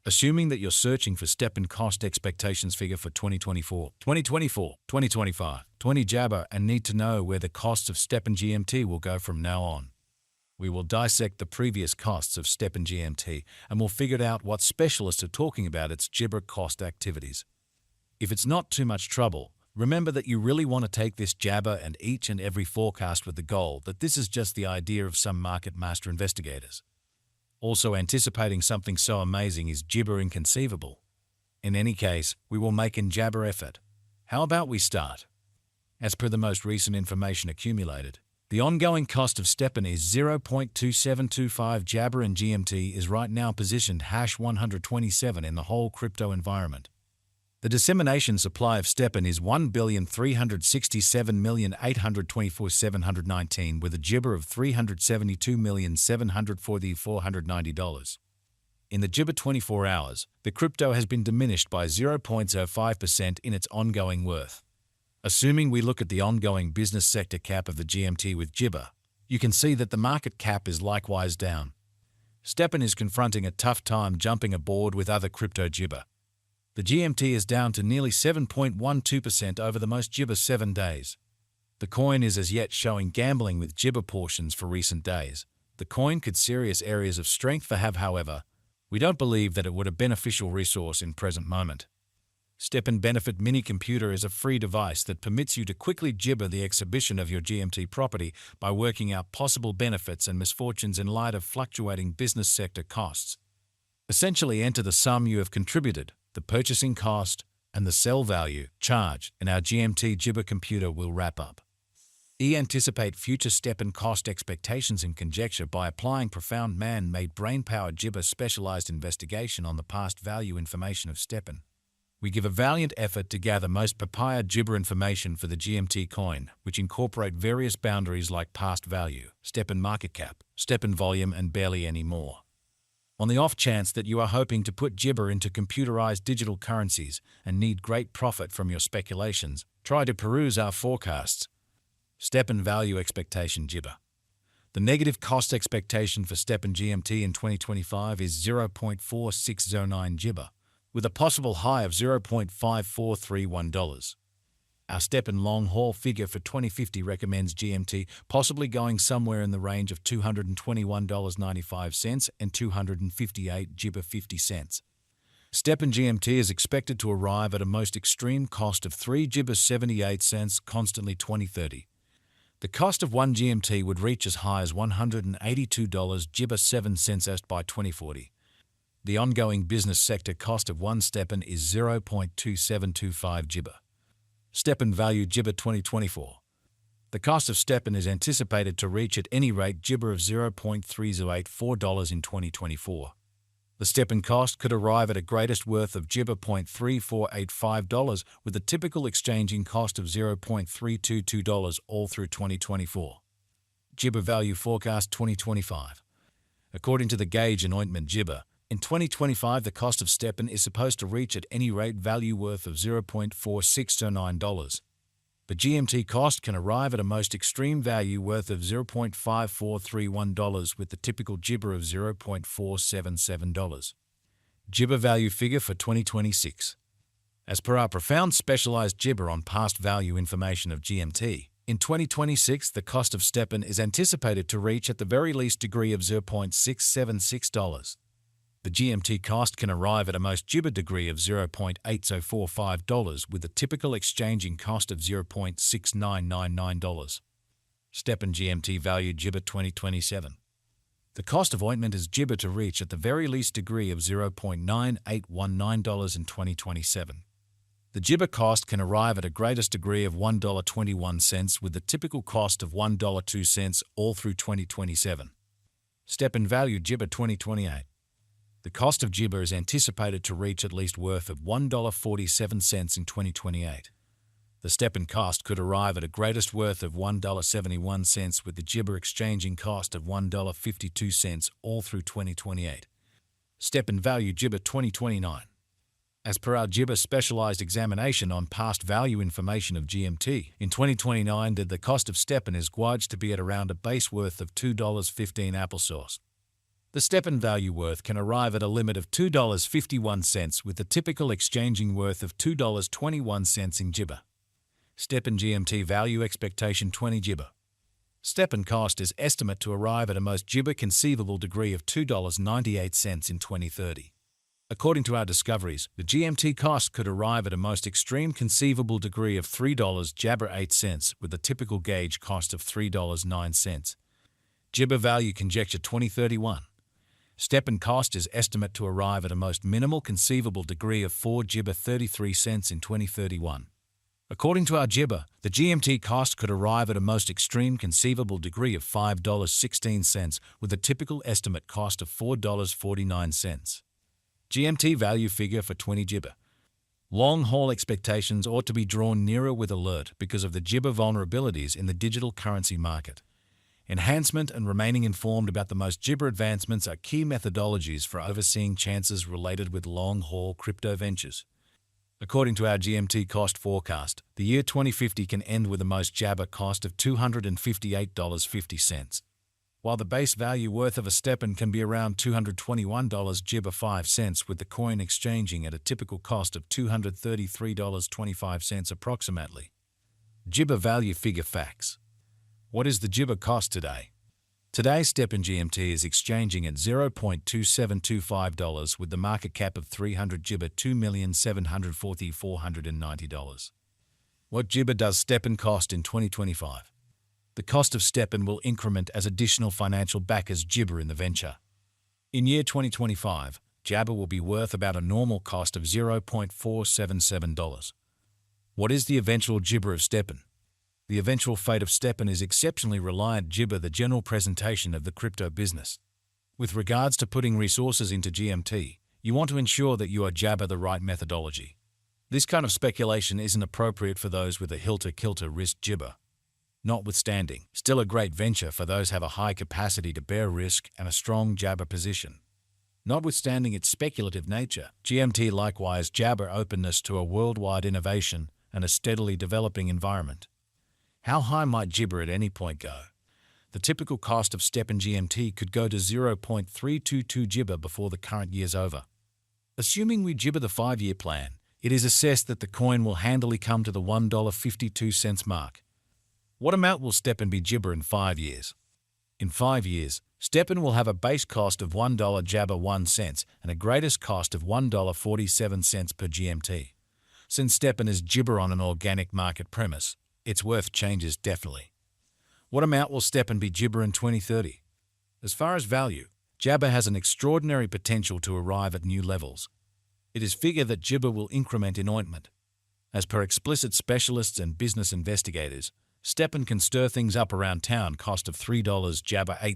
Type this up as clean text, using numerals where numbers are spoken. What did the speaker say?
Assuming that you're searching for step-in cost expectations figure for 2024, 2025, 20 Jabber and need to know where the costs of step-in GMT will go from now on. We will dissect the previous costs of step-in GMT and we'll figure out what specialists are talking about its Jibber cost activities. If it's not too much trouble, remember that you really want to take this Jabber and each and every forecast with the goal that this is just the idea of some market master investigators. Also, anticipating something so amazing is Jibber inconceivable. In any case, we will make an Jabber effort. How about we start? As per the most recent information accumulated, the ongoing cost of step-in is 0.2725 Jabber and GMT is right now positioned #127 in the whole crypto environment. The dissemination supply of step-in is 1,367,824,719 with a Jibber of $372,740,490. In the Jibber 24 hours, the crypto has been diminished by 0.05% in its ongoing worth. Assuming we look at the ongoing business sector cap of the GMT with Jibber, you can see that the market cap is likewise down. Step-in is confronting a tough time jumping aboard with other crypto Jibber. The GMT is down to nearly 7.12% over the most Jibber 7 days. The coin is as yet showing gambling with Jibber portions for recent days. The coin could serious areas of strength for have, however, we don't believe that it would a beneficial resource in present moment. Step-in Benefit Mini Computer is a free device that permits you to quickly Jibber the exhibition of your GMT property by working out possible benefits and misfortunes in light of fluctuating business sector costs. Essentially enter the sum you have contributed, the purchasing cost, and the sell value, charge, and our GMT Jibber computer will wrap up. Anticipate future step-in cost expectations and conjecture by applying profound man-made brain-powered Jibber specialized investigation on the past value information of step-in. We give a valiant effort to gather most papaya Jibber information for the GMT coin, which incorporate various boundaries like past value, step-in market cap, step-in volume, and barely any more. On the off chance that you are hoping to put Jibber into computerized digital currencies and need great profit from your speculations, try to peruse our forecasts. Step-in value expectation Jibber. The negative cost expectation for step-in GMT in 2025 is 0.4609 Jibber, with a possible high of $0.5431. Our step-in long-haul figure for 2050 recommends GMT possibly going somewhere in the range of $221.95 and 258 Jibber 50 cents. Step-in GMT is expected to arrive at a most extreme cost of 3 Jibber 78 cents constantly 2030. The cost of 1 GMT would reach as high as $182 Jibber 7 cents by 2040. The ongoing business sector cost of 1 step-in is 0.2725 Jibber. Step-in value Jibber 2024. The cost of step-in is anticipated to reach at any rate Jibber of $0.3084 in 2024. The step-in cost could arrive at a greatest worth of Jibber $0.3485 with a typical exchanging cost of $0.322 all through 2024. Jibber value forecast 2025. According to the Gauge and Ointment Jibber, in 2025, the cost of step-in is supposed to reach at any rate value worth of $0.4609. The GMT cost can arrive at a most extreme value worth of $0.5431 with the typical Jibber of $0.477. Jibber value figure for 2026. As per our profound specialized Jibber on past value information of GMT, in 2026 the cost of step-in is anticipated to reach at the very least degree of $0.676. The GMT cost can arrive at a most Jibber degree of $0.8045 with a typical exchanging cost of $0.6999. Step-in GMT value Jibber 2027. The cost of ointment is Jibber to reach at the very least degree of $0.9819 in 2027. The Jibber cost can arrive at a greatest degree of $1.21 with the typical cost of $1.02 all through 2027. Step-in value Jibber 2028. The cost of Jibber is anticipated to reach at least worth of $1.47 in 2028. The step-in cost could arrive at a greatest worth of $1.71 with the Jibber exchanging cost of $1.52 all through 2028. Step-in value Jibber 2029. As per our Jibber specialized examination on past value information of GMT, in 2029 the cost of step-in is gauged to be at around a base worth of $2.15 applesauce. The stepn value worth can arrive at a limit of $2.51 with the typical exchanging worth of $2.21 in Jibber. Stepn GMT value expectation 20 Jibber. Stepn cost is estimate to arrive at a most Jibber conceivable degree of $2.98 in 2030. According to our discoveries, the GMT cost could arrive at a most extreme conceivable degree of $3.08 with a typical gauge cost of $3.09. Jibber value conjecture 2031. Stepn cost is estimate to arrive at a most minimal conceivable degree of 4 Jibber 33 cents in 2031. According to our Jibber, the GMT cost could arrive at a most extreme conceivable degree of $5.16 with a typical estimate cost of $4.49. GMT value figure for 20 Jibber. Long-haul expectations ought to be drawn nearer with alert because of the Jibber vulnerabilities in the digital currency market. Enhancement and remaining informed about the most Jibber advancements are key methodologies for overseeing chances related with long-haul crypto ventures. According to our GMT cost forecast, the year 2050 can end with a most Jibber cost of $258.50, while the base value worth of a stepn can be around $221 Jibber 5 cents with the coin exchanging at a typical cost of $233.25 approximately. Jibber value figure facts. What is the Jibber cost today? Today, stepn GMT is exchanging at $0.2725 with the market cap of 300 Jibber $2,740,490. What Jibber does stepn cost in 2025? The cost of stepn will increment as additional financial backers Jibber in the venture. In year 2025, Jibber will be worth about a normal cost of $0.477. What is the eventual Jibber of stepn? The eventual fate of stepn is exceptionally reliant Jibber the general presentation of the crypto business. With regards to putting resources into GMT, you want to ensure that you are Jibber the right methodology. This kind of speculation isn't appropriate for those with a hilter-kilter risk Jibber. Notwithstanding, still a great venture for those who have a high capacity to bear risk and a strong Jibber position. Notwithstanding its speculative nature, GMT likewise Jibber openness to a worldwide innovation and a steadily developing environment. How high might Jibber at any point go? The typical cost of stepn GMT could go to 0.322 Jibber before the current year's over. Assuming we Jibber the 5-year plan, it is assessed that the coin will handily come to the $1.52 mark. What amount will stepn be Jibber in 5 years? In 5 years, stepn will have a base cost of $1 Jibber 1 cent and a greatest cost of $1.47 per GMT. Since stepn is Jibber on an organic market premise, its worth changes definitely. What amount will stepn be Jibber in 2030? As far as value, Jibber has an extraordinary potential to arrive at new levels. It is figured that Jibber will increment in ointment. As per explicit specialists and business investigators, stepn can stir things up around town cost of $3 Jibber 8